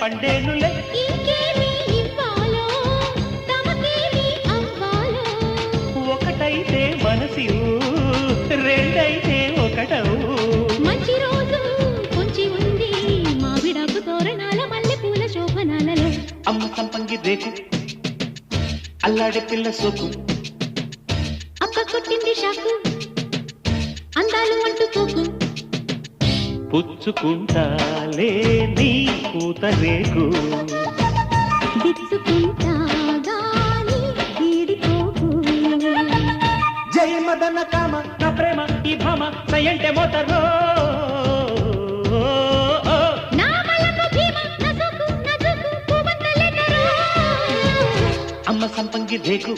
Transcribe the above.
పండేనులే. ఇంకేమి ఇవ్వాలో తమకేమి అవ్వాలో ఒకటైతే మనసి రెండైతే ఒకటవు. మంచి రోజు కొంచి ఉంది మావిడాకు తోరణాల మల్లె పూల శోభనాలలో. అమ్మ సంపంగి రేకు అల్లాడే పిల్ల సోకు అక్క కొట్టింది షాకు అందాలు అంటుకోకు. పుచ్చుకుంటాలే నీ పూత రేకు దిచ్చుకుంటా గాని వీడిపోకు. జై మదన కామ నా ప్రేమ ఈ భామ సయంటే మోతరో. నా మలకు భీమ నా సోకు నా జోకు పూవంతలెదరో. అమ్మ సంపంగి రేకు